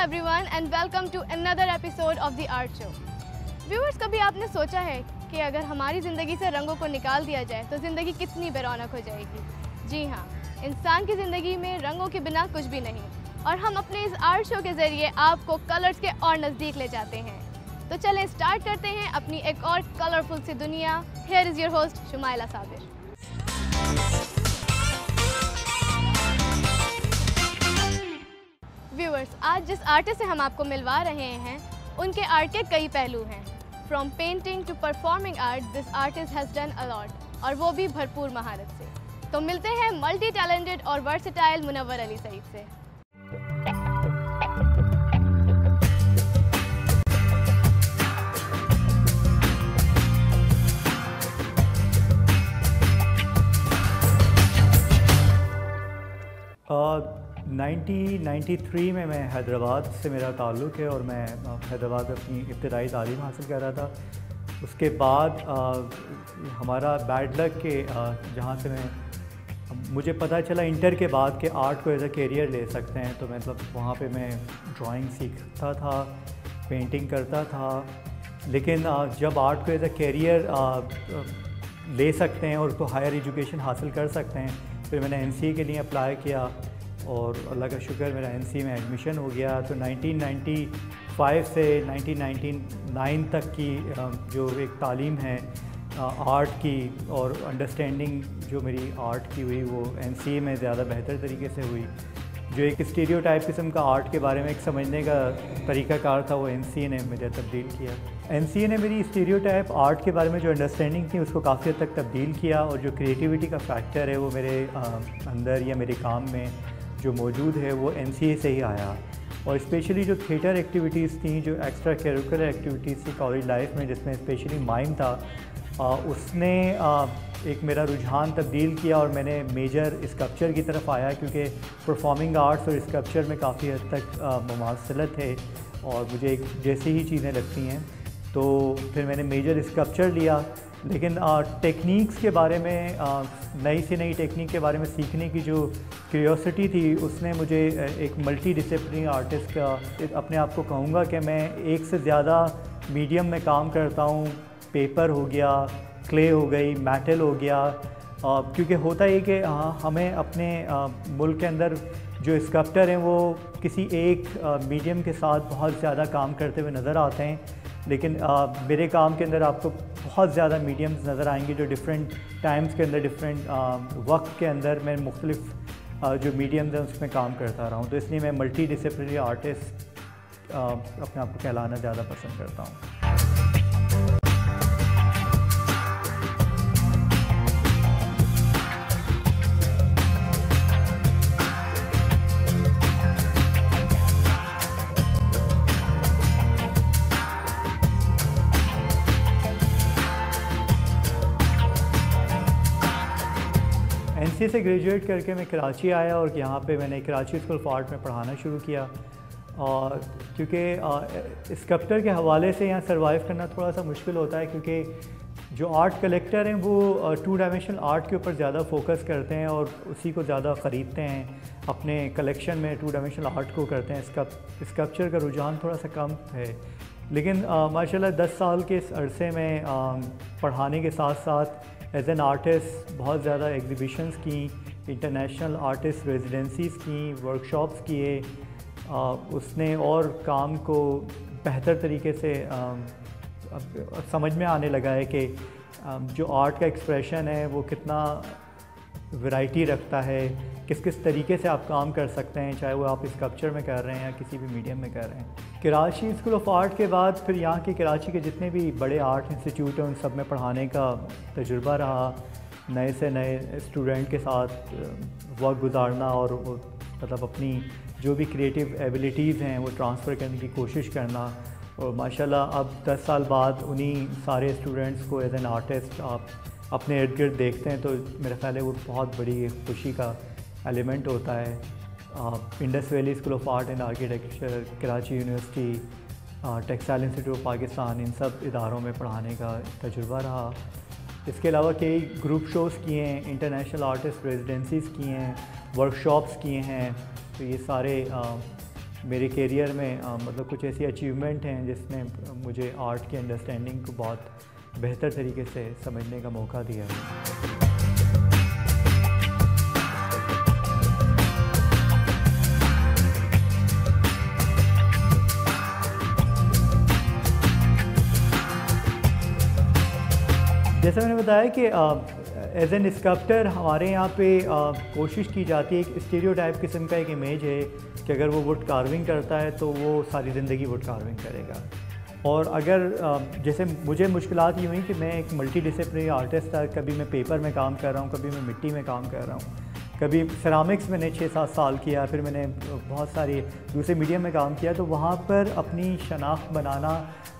everyone and welcome to another episode of the Art Show. Viewers, कभी आपने सोचा है कि अगर हमारी ज़िंदगी से रंगों को निकाल दिया जाए तो ज़िंदगी कितनी बेरौनक हो जाएगी? जी हाँ, इंसान की ज़िंदगी में रंगों के बिना कुछ भी नहीं, और हम अपने इस आर्ट शो के ज़रिए आपको कलर्स के और नज़दीक ले जाते हैं। तो चलें स्टार्ट करते हैं अपनी एक और कलरफुल सी दुनिया। Here is your host Shumaila Sabir. Viewers, आज जिस आर्टिस्ट से हम आपको मिलवा रहे हैं उनके आर्ट के कई पहलू हैं। From painting to performing art, this artist has done a lot, और वो भी भरपूर महारत से। तो मिलते हैं मल्टी टैलेंटेड और वर्सेटाइल मुनव्वर अली सईद से। Uh, 1993 में मैं हैदराबाद से मेरा ताल्लुक़ है और मैं हैदराबाद में अपनी इब्तदाई तालीम हासिल कर रहा था। उसके बाद हमारा बैड लक के जहाँ से मुझे पता चला इंटर के बाद के आर्ट को एज अ कैरियर ले सकते हैं, तो मतलब वहाँ पे मैं ड्राइंग सीखता था, पेंटिंग करता था। लेकिन जब आर्ट को एज अ कैरियर ले सकते हैं और उसको हायर एजुकेशन हासिल कर सकते हैं, फिर मैंने एनसीए के लिए अप्लाई किया और अल्लाह का शुक्र मेरा एनसीए में एडमिशन हो गया। तो 1995 से 1999 तक की जो एक तालीम है आर्ट की और अंडरस्टैंडिंग जो मेरी आर्ट की हुई, वो एनसीए में ज़्यादा बेहतर तरीके से हुई। जो एक स्टीरियोटाइप किस्म का आर्ट के बारे में एक समझने का तरीक़ाकार था, वो एनसीए ने मुझे तब्दील किया। एनसीए ने मेरी स्टीरियोटाइप आर्ट के बारे में जो अंडरस्टैंडिंग थी उसको काफ़ी हद तक तब्दील किया, और जो क्रिएटिविटी का फैक्टर है वो मेरे अंदर या मेरे काम में जो मौजूद है वो एनसीए से ही आया। और स्पेशली जो थिएटर एक्टिविटीज़ थी, जो एक्स्ट्रा करिकुलर एक्टिविटीज़ थी कॉलेज लाइफ में, जिसमें स्पेशली माइम था, उसने एक मेरा रुझान तब्दील किया और मैंने मेजर स्कल्पचर की तरफ आया, क्योंकि परफॉर्मिंग आर्ट्स और स्कल्पचर में काफ़ी हद तक मुमासलत है और मुझे एक जैसी ही चीज़ें लगती हैं। तो फिर मैंने मेजर स्कल्पचर लिया, लेकिन टेक्निक्स के बारे में, नई से नई टेक्निक के बारे में सीखने की जो क्यूरियोसिटी थी, उसने मुझे एक मल्टी डिसिप्लिनरी आर्टिस्ट का अपने आप को कहूँगा कि मैं एक से ज़्यादा मीडियम में काम करता हूँ। पेपर हो गया, क्ले हो गई, मेटल हो गया, क्योंकि होता है कि हमें अपने मुल्क के अंदर जो स्कल्पटर हैं वो किसी एक मीडियम के साथ बहुत ज़्यादा काम करते हुए नज़र आते हैं, लेकिन मेरे काम के अंदर आपको बहुत ज़्यादा मीडियम्स नज़र आएंगे जो डिफरेंट टाइम्स के अंदर, डिफरेंट वक्त के अंदर मैं मुख्तलिफ जो मीडियम्स हैं उसमें काम करता रहा हूँ। तो इसलिए मैं मल्टी डिसिप्लिनरी आर्टिस्ट अपने आप को कहलाना ज़्यादा पसंद करता हूँ। एनसीए से ग्रेजुएट करके मैं कराची आया और यहाँ पे मैंने कराची स्कूल ऑफ आर्ट में पढ़ाना शुरू किया। और क्योंकि स्कल्पचर के हवाले से यहाँ सर्वाइव करना थोड़ा सा मुश्किल होता है, क्योंकि जो आर्ट कलेक्टर हैं वो टू डायमेंशनल आर्ट के ऊपर ज़्यादा फोकस करते हैं और उसी को ज़्यादा ख़रीदते हैं, अपने कलेक्शन में टू डायमेंशनल आर्ट को करते हैं। स्कल्पचर का रुझान थोड़ा सा कम है। लेकिन माशाल्लाह 10 साल के इस अरसे में पढ़ाने के साथ साथ एज एन आर्टिस्ट बहुत ज़्यादा एग्ज़िबिशंस की, इंटरनेशनल आर्टिस्ट रेजिडेंसीज़ की, वर्कशॉप्स किए। उसने और काम को बेहतर तरीके से समझ में आने लगा है कि जो आर्ट का एक्सप्रेशन है वो कितना वैरायटी रखता है, किस किस तरीके से आप काम कर सकते हैं, चाहे वो आप स्कल्पचर में कर रहे हैं या किसी भी मीडियम में कर रहे हैं। कराची स्कूल ऑफ आर्ट के बाद फिर यहाँ के कराची के जितने भी बड़े आर्ट इंस्टीट्यूट हैं उन सब में पढ़ाने का तजुर्बा रहा। नए से नए स्टूडेंट के साथ वक्त गुजारना और मतलब अपनी जो भी क्रिएटिव एबिलिटीज़ हैं वो ट्रांसफ़र करने की कोशिश करना। और माशाल्लाह अब 10 साल बाद उन्हीं सारे स्टूडेंट्स को एज एन आर्टिस्ट आप अपने इर्द गिर्द देखते हैं, तो मेरा ख्याल है वो बहुत बड़ी खुशी का एलिमेंट होता है। Indus valley school of art and architecture, Karachi university, textile institute of Pakistan, इन सब इदारों में पढ़ाने का तजुर्बा रहा। इसके अलावा कई ग्रुप शोज़ किए हैं, इंटरनेशनल आर्टिस्ट रेजिडेंसीज़ किए हैं, वर्कशॉप्स किए हैं। तो ये सारे मेरे करियर में मतलब कुछ ऐसी अचीवमेंट हैं जिसने मुझे आर्ट की अंडरस्टैंडिंग को बहुत बेहतर तरीके से समझने का मौका दिया है। जैसे मैंने बताया कि एज एन स्कल्प्टर हमारे यहाँ पे कोशिश की जाती है, एक स्टीरियोटाइप किस्म का एक इमेज है कि अगर वो वुड कार्विंग करता है तो वो सारी ज़िंदगी वुड कार्विंग करेगा। और अगर जैसे मुझे मुश्किलात ये हुई कि मैं एक मल्टी डिसिप्लिनरी आर्टिस्ट था, कभी मैं पेपर में काम कर रहा हूँ, कभी मैं मिट्टी में काम कर रहा हूँ, कभी सिरामिक्स मैंने 6-7 साल किया, फिर मैंने बहुत सारी दूसरे मीडियम में काम किया। तो वहाँ पर अपनी शनाख्त बनाना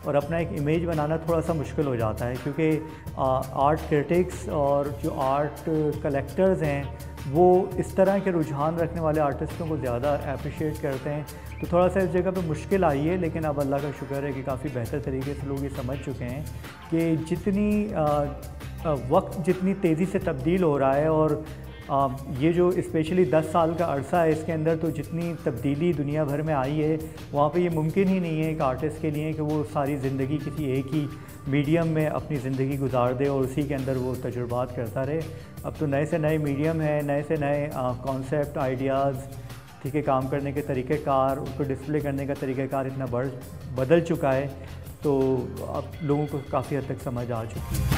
और अपना एक इमेज बनाना थोड़ा सा मुश्किल हो जाता है, क्योंकि आर्ट क्रिटिक्स और जो आर्ट कलेक्टर्स हैं वो इस तरह के रुझान रखने वाले आर्टिस्टों को ज़्यादा अप्रिशिएट करते हैं। तो थोड़ा सा इस जगह पे मुश्किल आई है, लेकिन अब अल्लाह का शुक्र है कि काफ़ी बेहतर तरीके से लोग ये समझ चुके हैं कि जितनी वक्त जितनी तेज़ी से तब्दील हो रहा है, और ये जो स्पेशली 10 साल का अरसा है इसके अंदर तो जितनी तब्दीली दुनिया भर में आई है, वहाँ पे ये मुमकिन ही नहीं है एक आर्टिस्ट के लिए कि वो सारी ज़िंदगी किसी एक ही मीडियम में अपनी ज़िंदगी गुजार दे और उसी के अंदर वो तजुर्बात करता रहे। अब तो नए से नए मीडियम है, नए से नए कॉन्सेप्ट, आइडियाज़, ठीक है, काम करने के तरीक़ेकार, उसको डिस्प्ले करने का तरीक़ेकार इतना बदल चुका है, तो अब लोगों को काफ़ी हद तक समझ आ चुकी है।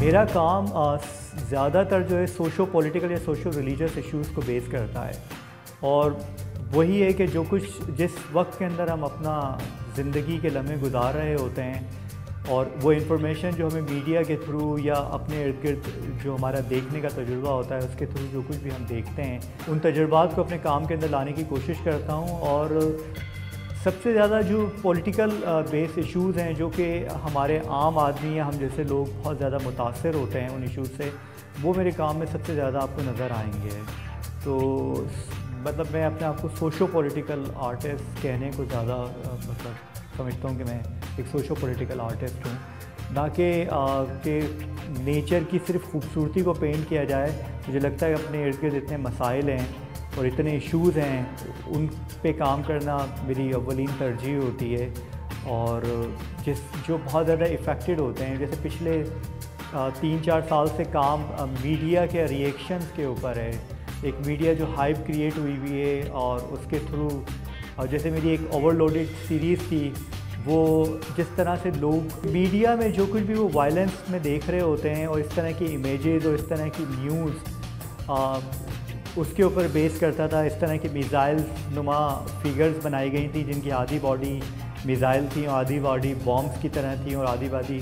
मेरा काम ज़्यादातर जो है सोशो पॉलिटिकल या सोशो रिलीजियस इश्यूज़ को बेस करता है, और वही है कि जो कुछ जिस वक्त के अंदर हम अपना ज़िंदगी के लम्हे गुजार रहे होते हैं और वो इन्फॉर्मेशन जो हमें मीडिया के थ्रू या अपने इर्द गिर्द जो हमारा देखने का तजुर्बा होता है उसके थ्रू जो कुछ भी हम देखते हैं, उन तजुर्बात को अपने काम के अंदर लाने की कोशिश करता हूँ। और सबसे ज़्यादा जो पॉलिटिकल बेस इश्यूज़ हैं जो कि हमारे आम आदमी या हम जैसे लोग बहुत ज़्यादा मुतासर होते हैं उन इश्यूज़ से, वो मेरे काम में सबसे ज़्यादा आपको नज़र आएंगे। तो मतलब मैं अपने आप को सोशो पॉलिटिकल आर्टिस्ट कहने को ज़्यादा मतलब समझता हूँ कि मैं एक सोशो पॉलिटिकल आर्टिस्ट हूँ, ना कि नेचर की सिर्फ खूबसूरती को पेंट किया जाए। मुझे लगता है अपने इर्द गिर्द इतने मसाइल हैं और इतने इश्यूज़ हैं, उन पे काम करना मेरी अव्वलीन तरजीह होती है। और जो बहुत ज़्यादा इफ़ेक्टेड होते हैं, जैसे पिछले 3-4 साल से काम मीडिया के रिएक्शंस के ऊपर है, एक मीडिया जो हाइप क्रिएट हुई है और उसके थ्रू, और जैसे मेरी एक ओवरलोडेड सीरीज़ थी, वो जिस तरह से लोग मीडिया में जो कुछ भी वो वायलेंस में देख रहे होते हैं और इस तरह की इमेजेस और इस तरह की न्यूज़ उसके ऊपर बेस करता था। इस तरह की मिसाइल नुमा फिगर्स बनाई गई थी जिनकी आधी बॉडी मिसाइल थी और आधी बॉडी बॉम्ब्स की तरह थी, और आधी बॉडी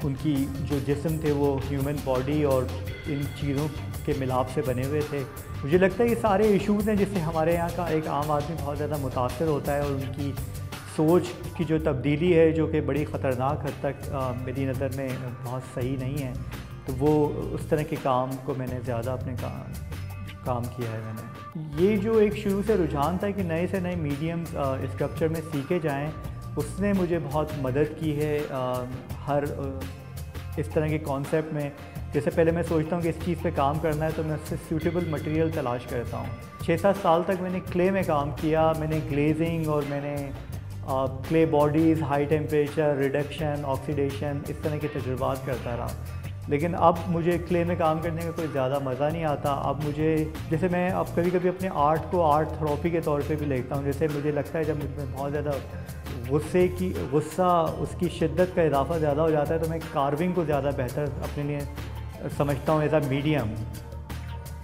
उनकी जो जिस्म थे वो ह्यूमन बॉडी और इन चीज़ों के मिलाप से बने हुए थे। मुझे लगता है ये सारे इश्यूज़ हैं जिससे हमारे यहाँ का एक आम आदमी बहुत ज़्यादा मुतासर होता है, और उनकी सोच की जो तब्दीली है जो कि बड़ी ख़तरनाक हद तक मेरी नज़र में बहुत सही नहीं है, तो वो उस तरह के काम को मैंने ज़्यादा अपने काम किया है मैंने। ये जो एक शुरू से रुझान था कि नए से नए मीडियम्स स्कल्पचर में सीखे जाएं, उसने मुझे बहुत मदद की है हर इस तरह के कॉन्सेप्ट में। जैसे पहले मैं सोचता हूँ कि इस चीज़ पे काम करना है तो मैं उससे सूटेबल मटेरियल तलाश करता हूँ। 6-7 साल तक मैंने क्ले में काम किया, मैंने ग्लेजिंग और मैंने clay bodies, high temperature, reduction, oxidation, इस तरह के तजुर्बात करता रहा। लेकिन अब मुझे क्ले में काम करने का कोई ज़्यादा मज़ा नहीं आता। अब मुझे जैसे मैं अब कभी कभी अपने आर्ट को आर्ट थेरेपी के तौर पे भी देखता हूँ। जैसे मुझे लगता है जब मुझमें बहुत ज़्यादा गुस्सा उसकी शिद्दत का इजाफा ज़्यादा हो जाता है तो मैं कार्विंग को ज़्यादा बेहतर अपने लिए समझता हूँ एज अ मीडियम,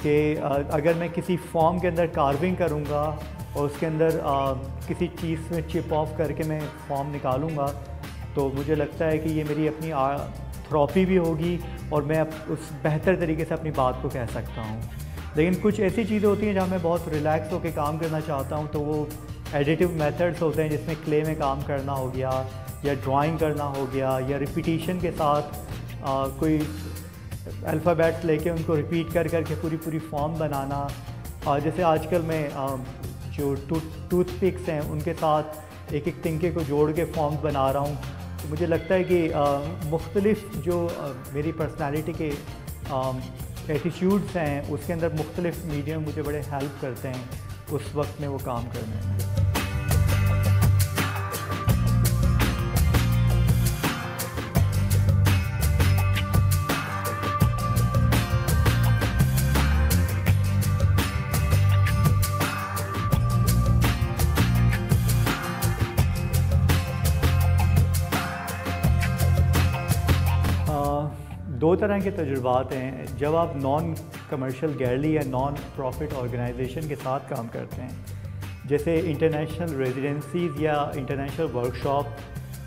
कि अगर मैं किसी फॉर्म के अंदर कार्विंग करूँगा और उसके अंदर किसी चीज़ में चिप ऑफ करके मैं फॉर्म निकालूँगा, तो मुझे लगता है कि ये मेरी अपनी थेरेपी भी होगी और मैं उस बेहतर तरीके से अपनी बात को कह सकता हूँ। लेकिन कुछ ऐसी चीज़ें होती हैं जहाँ मैं बहुत रिलैक्स होकर काम करना चाहता हूँ, तो वो एडिटिव मेथड्स होते हैं जिसमें क्ले में काम करना हो गया या ड्राइंग करना हो गया या रिपीटिशन के साथ कोई अल्फ़ाबेट्स लेके उनको रिपीट कर करके पूरी फॉर्म बनाना। जैसे आजकल मैं जो टूथपिक्स हैं उनके साथ एक एक तिनके को जोड़ के फॉर्म्स बना रहा हूँ। तो मुझे लगता है कि मुख्तलिफ़ जो मेरी पर्सनालिटी के एटीट्यूड्स हैं उसके अंदर मुख्तलिफ़ मीडियम मुझे बड़े हेल्प करते हैं उस वक्त में वो काम करने में। दो तरह के तजुर्बात हैं। जब आप नॉन कमर्शियल गैलरी या नॉन प्रॉफिट ऑर्गेनाइजेशन के साथ काम करते हैं, जैसे इंटरनेशनल रेजिडेंसीज़ या इंटरनेशनल वर्कशॉप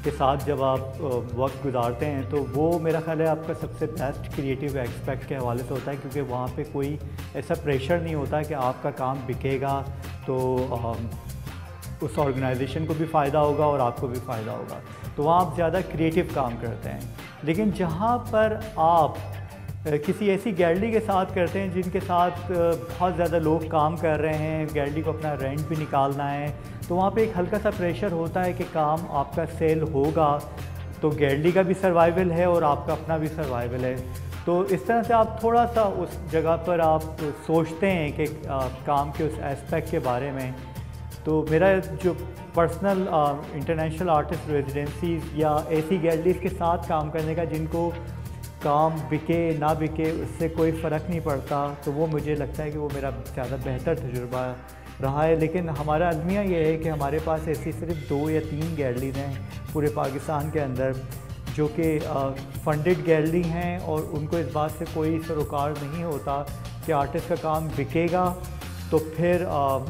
के साथ जब आप वक्त गुजारते हैं, तो वो मेरा ख़्याल है आपका सबसे बेस्ट क्रिएटिव एस्पेक्ट के हवाले से होता है, क्योंकि वहाँ पे कोई ऐसा प्रेशर नहीं होता कि आपका काम बिकेगा तो उस ऑर्गेनाइजेशन को भी फ़ायदा होगा और आपको भी फ़ायदा होगा। तो वहाँ आप ज़्यादा क्रिएटिव काम करते हैं। लेकिन जहाँ पर आप किसी ऐसी गैलरी के साथ करते हैं जिनके साथ बहुत ज़्यादा लोग काम कर रहे हैं, गैलरी को अपना रेंट भी निकालना है, तो वहाँ पे एक हल्का सा प्रेशर होता है कि काम आपका सेल होगा तो गैलरी का भी सर्वाइवल है और आपका अपना भी सर्वाइवल है। तो इस तरह से आप थोड़ा सा उस जगह पर आप सोचते हैं कि काम के उस एस्पेक्ट के बारे में। तो मेरा जो पर्सनल इंटरनेशनल आर्टिस्ट रेजिडेंसीज़ या ऐसी गैलरीज़ के साथ काम करने का जिनको काम बिके ना बिके उससे कोई फ़र्क नहीं पड़ता, तो वो मुझे लगता है कि वो मेरा ज़्यादा बेहतर तजुर्बा रहा है। लेकिन हमारा अलमिया ये है कि हमारे पास ऐसी सिर्फ 2 या 3 गैलरीज हैं पूरे पाकिस्तान के अंदर जो कि फंडेड गैलरी हैं, और उनको इस बात से कोई सरोकार नहीं होता कि आर्टिस्ट का काम बिकेगा तो फिर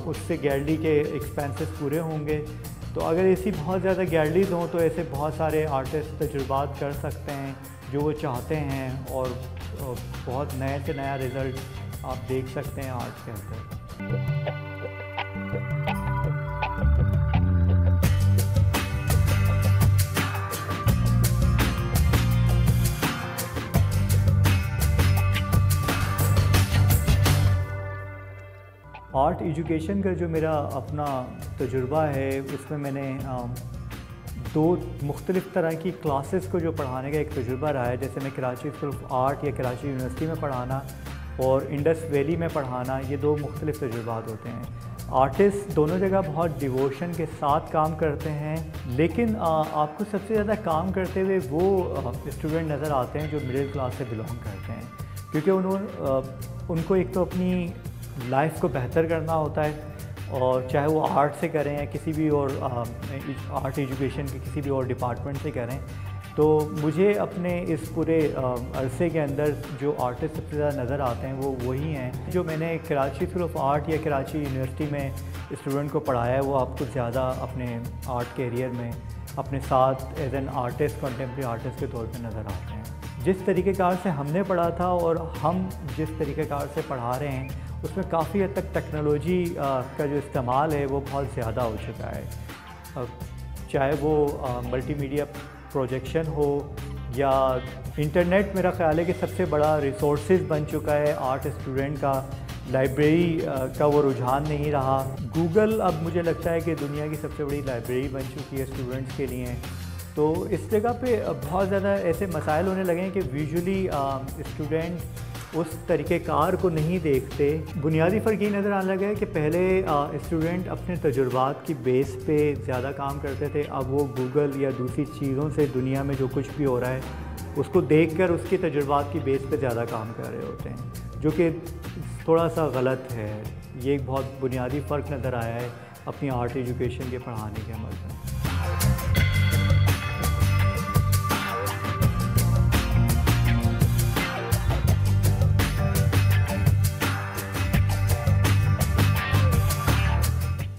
उससे गैलरी के एक्सपेंसेस पूरे होंगे। तो अगर ऐसी बहुत ज़्यादा गैलरीज हों तो ऐसे बहुत सारे आर्टिस्ट तजुर्बात कर सकते हैं जो वो चाहते हैं, और बहुत नए से नया रिज़ल्ट आप देख सकते हैं आर्ट के अंदर। आर्ट एजुकेशन का जो मेरा अपना तजुर्बा है उसमें मैंने 2 मुख्तलिफ़ तरह की क्लासेस को जो पढ़ाने का एक तजुर्बा रहा है। जैसे मैं कराची स्कूल ऑफ आर्ट या कराची यूनिवर्सिटी में पढ़ाना और इंडस वैली में पढ़ाना, ये 2 मुख्तलिफ़ तजुर्बात होते हैं। आर्टिस्ट दोनों जगह बहुत डिवोशन के साथ काम करते हैं, लेकिन आपको सबसे ज़्यादा काम करते हुए वो स्टूडेंट नज़र आते हैं जो मिडिल क्लास से बिलोंग करते हैं, क्योंकि उनको एक तो अपनी लाइफ को बेहतर करना होता है, और चाहे वो आर्ट से करें या किसी भी और आर्ट एजुकेशन के किसी भी और डिपार्टमेंट से करें। तो मुझे अपने इस पूरे अरसे के अंदर जो आर्टिस्ट सबसे ज़्यादा नज़र आते हैं वो वही हैं जो मैंने कराची स्कूल ऑफ आर्ट या कराची यूनिवर्सिटी में स्टूडेंट को पढ़ाया है। वो आपको ज़्यादा अपने आर्ट कैरियर में अपने साथ as an artist, contemporary artist के तौर पर नज़र आते हैं। जिस तरीक़ेकार से हमने पढ़ा था और हम जिस तरीक़ेकार से पढ़ा रहे हैं उसमें काफ़ी हद तक टेक्नोलॉजी का जो इस्तेमाल है वो बहुत ज़्यादा हो चुका है। चाहे वो मल्टीमीडिया प्रोजेक्शन हो या इंटरनेट, मेरा ख़्याल है कि सबसे बड़ा रिसोर्सेज बन चुका है आर्ट स्टूडेंट का। लाइब्रेरी का वो रुझान नहीं रहा। गूगल अब मुझे लगता है कि दुनिया की सबसे बड़ी लाइब्रेरी बन चुकी है स्टूडेंट्स के लिए। तो इस जगह पे बहुत ज़्यादा ऐसे मसाइल होने लगे हैं कि विजुअली स्टूडेंट उस तरीक़ेकार को नहीं देखते। बुनियादी फ़र्क ये नज़र आने लगा है कि पहले स्टूडेंट अपने तजुर्बात की बेस पे ज़्यादा काम करते थे, अब वो गूगल या दूसरी चीज़ों से दुनिया में जो कुछ भी हो रहा है उसको देखकर उसके तजुर्बात की बेस पे ज़्यादा काम कर रहे होते हैं, जो कि थोड़ा सा गलत है। ये एक बहुत बुनियादी फ़र्क नज़र आया है अपनी आर्ट एजुकेशन के पढ़ाने के अमल में।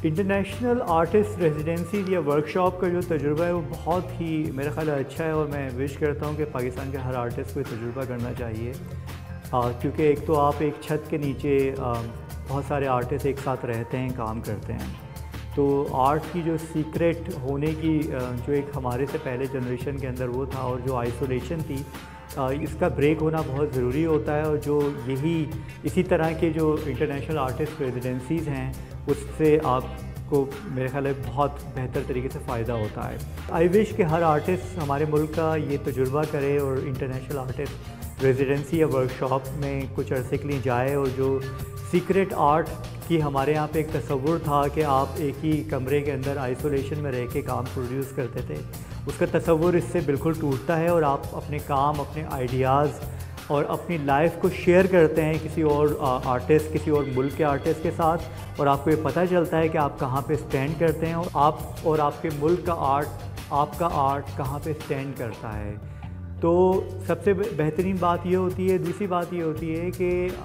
इंटरनेशनल आर्टिस्ट रेजिडेंसी या वर्कशॉप का जो तजुर्बा है वो बहुत ही मेरा ख़्याल अच्छा है, और मैं विश करता हूँ कि पाकिस्तान के हर आर्टिस्ट को तजुर्बा करना चाहिए, क्योंकि एक तो आप एक छत के नीचे बहुत सारे आर्टिस्ट एक साथ रहते हैं, काम करते हैं। तो आर्ट की जो सीक्रेट होने की जो एक हमारे से पहले जनरेशन के अंदर वो था, और जो आइसोलेशन थी इसका ब्रेक होना बहुत ज़रूरी होता है, और जो इसी तरह के जो इंटरनेशनल आर्टिस्ट रेजिडेंसीज़ हैं उससे आपको मेरे ख्याल है बहुत बेहतर तरीके से फ़ायदा होता है। आई विश कि हर आर्टिस्ट हमारे मुल्क का ये तजुर्बा करे और इंटरनेशनल आर्टिस्ट रेजिडेंसी या वर्कशॉप में कुछ अरसे के लिए जाए, और जो सीक्रेट आर्ट की हमारे यहाँ पे एक तसव्वुर था कि आप एक ही कमरे के अंदर आइसोलेशन में रह के काम प्रोड्यूस करते थे, उसका तसव्वुर इससे बिल्कुल टूटता है, और आप अपने काम, अपने आइडियाज़ और अपनी लाइफ को शेयर करते हैं किसी और आर्टिस्ट, किसी और मुल्क के आर्टिस्ट के साथ, और आपको ये पता चलता है कि आप कहाँ पे स्टैंड करते हैं, और आप और आपके मुल्क का आर्ट, आपका आर्ट कहाँ पे स्टैंड करता है। तो सबसे बेहतरीन बात ये होती है। दूसरी बात ये होती है कि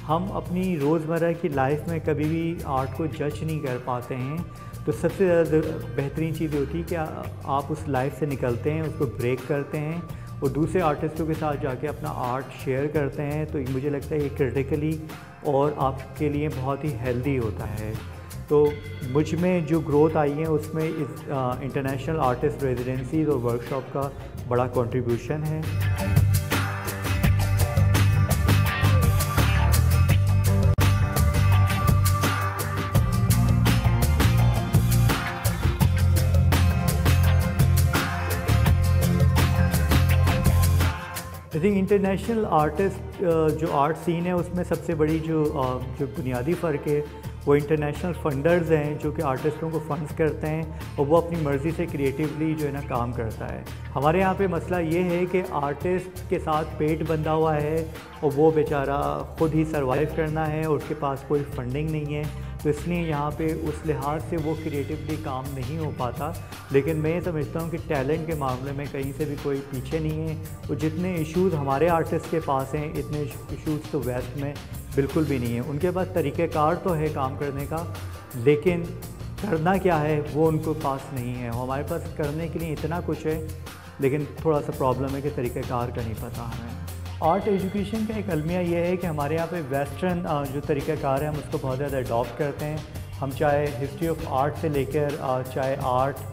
हम अपनी रोज़मर्रा की लाइफ में कभी भी आर्ट को जज नहीं कर पाते हैं, तो सबसे ज़्यादा बेहतरीन चीज़ होती है कि आप उस लाइफ से निकलते हैं, उसको ब्रेक करते हैं और दूसरे आर्टिस्टों के साथ जाके अपना आर्ट शेयर करते हैं। तो मुझे लगता है ये क्रिटिकली और आपके लिए बहुत ही हेल्दी होता है। तो मुझ में जो ग्रोथ आई है उसमें इस इंटरनेशनल आर्टिस्ट रेजिडेंसीज़ और वर्कशॉप का बड़ा कंट्रीब्यूशन है। आई थिंक इंटरनेशनल आर्टिस्ट जो आर्ट सीन है उसमें सबसे बड़ी जो बुनियादी फ़र्क है वो इंटरनेशनल फंडर्स हैं, जो कि आर्टिस्टों को फंड्स करते हैं और वो अपनी मर्ज़ी से क्रिएटिवली जो है ना काम करता है। हमारे यहाँ पे मसला ये है कि आर्टिस्ट के साथ पेट बंधा हुआ है और वो बेचारा ख़ुद ही सर्वाइव करना है और उसके पास कोई फंडिंग नहीं है, तो इसलिए यहाँ पे उस लिहाज से वो क्रिएटिवली काम नहीं हो पाता। लेकिन मैं समझता हूँ कि टैलेंट के मामले में कहीं से भी कोई पीछे नहीं है, और जितने इश्यूज़ हमारे आर्टिस्ट के पास हैं इतने इश्यूज़ तो वेस्ट में बिल्कुल भी नहीं है। उनके पास तरीक़ेकार तो है काम करने का, लेकिन करना क्या है वो उनके पास नहीं है। हमारे पास करने के लिए इतना कुछ है, लेकिन थोड़ा सा प्रॉब्लम है कि तरीक़ेकार का नहीं पता हमें। आर्ट एजुकेशन का एक अलमिया ये है कि हमारे यहाँ पे वेस्टर्न जो तरीक़ाकार है हम उसको बहुत ज़्यादा अडॉप्ट करते हैं। हम चाहे हिस्ट्री ऑफ आर्ट से लेकर चाहे आर्ट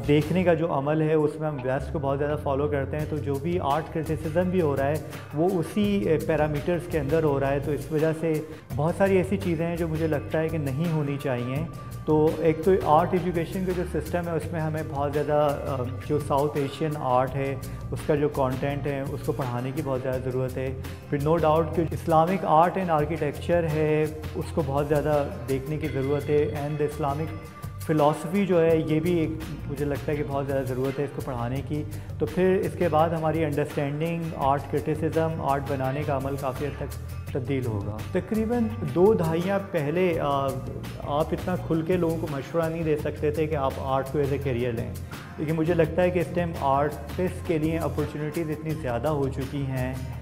देखने का जो अमल है उसमें हम वेस्ट को बहुत ज़्यादा फॉलो करते हैं। तो जो भी आर्ट क्रिटिसिज्म भी हो रहा है वो उसी पैरामीटर्स के अंदर हो रहा है। तो इस वजह से बहुत सारी ऐसी चीज़ें हैं जो मुझे लगता है कि नहीं होनी चाहिए। तो एक तो आर्ट एजुकेशन का जो सिस्टम है उसमें हमें बहुत ज़्यादा जो साउथ एशियन आर्ट है उसका जो कंटेंट है उसको पढ़ाने की बहुत ज़्यादा ज़रूरत है। फिर नो डाउट कि इस्लामिक आर्ट एंड आर्किटेक्चर है उसको बहुत ज़्यादा देखने की ज़रूरत है। एंड इस्लामिक फ़िलासफ़ी जो है ये भी एक मुझे लगता है कि बहुत ज़्यादा ज़रूरत है इसको पढ़ाने की। तो फिर इसके बाद हमारी अंडरस्टैंडिंग आर्ट क्रिटिसिज्म, आर्ट बनाने का अमल काफ़ी हद तक तब्दील होगा। तकरीबन 2 दहाइयाँ पहले आप इतना खुल के लोगों को मशवरा नहीं दे सकते थे कि आप आर्ट को एज ए करियर लें, लेकिन मुझे लगता है कि इस टाइम आर्टिस्ट के लिए अपॉर्चुनिटीज़ इतनी ज़्यादा हो चुकी हैं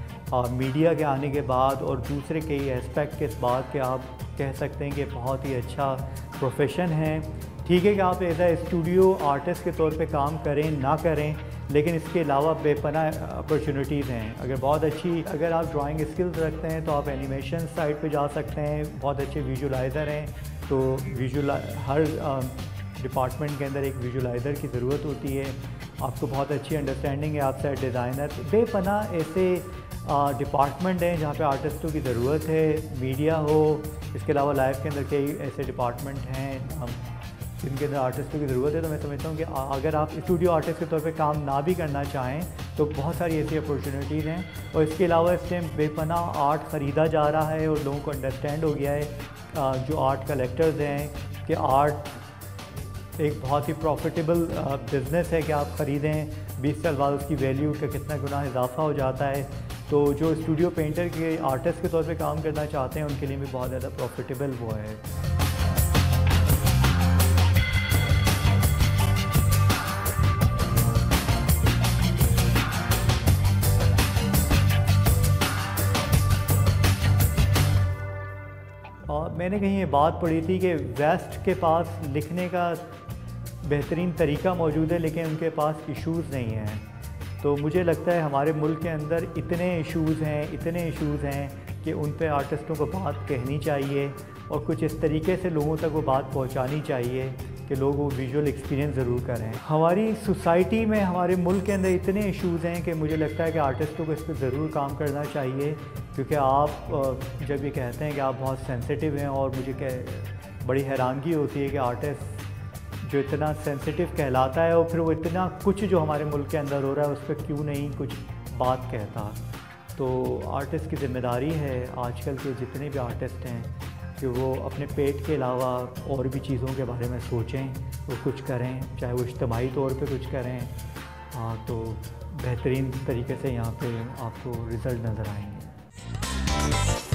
मीडिया के आने के बाद, और दूसरे कई एस्पेक्ट के इस बात के आप कह सकते हैं कि बहुत ही अच्छा प्रोफेशन है। ठीक है कि आप एज ए स्टूडियो आर्टिस्ट के तौर पे काम करें ना करें, लेकिन इसके अलावा बेपनाह अपॉर्चुनिटीज़ हैं। अगर आप ड्राइंग स्किल्स रखते हैं तो आप एनिमेशन साइड पे जा सकते हैं। बहुत अच्छे विजुलाइज़र हैं, तो हर डिपार्टमेंट के अंदर एक विजुलाइज़र की ज़रूरत होती है। आपको बहुत अच्छी अंडरस्टैंडिंग है, आप सेट डिज़ाइनर, बेपनाह ऐसे डिपार्टमेंट हैं जहाँ पे आर्टिस्टों की ज़रूरत है। मीडिया हो, इसके अलावा लाइफ के अंदर कई ऐसे डिपार्टमेंट हैं जिनके अंदर आर्टिस्टों की ज़रूरत है। तो मैं समझता हूँ कि अगर आप स्टूडियो आर्टिस्ट के तौर पे काम ना भी करना चाहें तो बहुत सारी ऐसी अपॉर्चुनिटीज़ हैं। और इसके अलावा इस टाइम बेपनाह आर्ट ख़रीदा जा रहा है और लोगों को अंडरस्टैंड हो गया है जो आर्ट कलेक्टर्स हैं कि आर्ट एक बहुत ही प्रॉफिटेबल बिज़नेस है कि आप ख़रीदें, 20 साल बाद उसकी वैल्यू का कितना गुना इजाफा हो जाता है। तो जो स्टूडियो पेंटर के आर्टिस्ट के तौर पे काम करना चाहते हैं उनके लिए भी बहुत ज़्यादा प्रॉफिटेबल वो है। और मैंने कहीं ये बात पढ़ी थी कि वेस्ट के पास लिखने का बेहतरीन तरीका मौजूद है लेकिन उनके पास इश्यूज़ नहीं हैं। तो मुझे लगता है हमारे मुल्क के अंदर इतने इश्यूज़ हैं कि उन पे आर्टिस्टों को बात कहनी चाहिए और कुछ इस तरीके से लोगों तक वो बात पहुंचानी चाहिए कि लोग वो विजुअल एक्सपीरियंस ज़रूर करें। हमारी सोसाइटी में, हमारे मुल्क के अंदर इतने इश्यूज़ हैं कि मुझे लगता है कि आर्टिस्टों को इस पर ज़रूर काम करना चाहिए, क्योंकि आप जब ये कहते हैं कि आप बहुत सेंसिटिव हैं, और मुझे बड़ी हैरानगी होती है कि आर्टिस्ट जो इतना सेंसिटिव कहलाता है और फिर वो इतना कुछ जो हमारे मुल्क के अंदर हो रहा है उस पर क्यों नहीं कुछ बात कहता। तो आर्टिस्ट की ज़िम्मेदारी है, आजकल के जितने भी आर्टिस्ट हैं, कि वो अपने पेट के अलावा और भी चीज़ों के बारे में सोचें, वो कुछ करें, चाहे वो इज्तिमाई तौर पे कुछ करें। तो बेहतरीन तरीके से यहाँ पे आपको रिज़ल्ट नज़र आएंगे।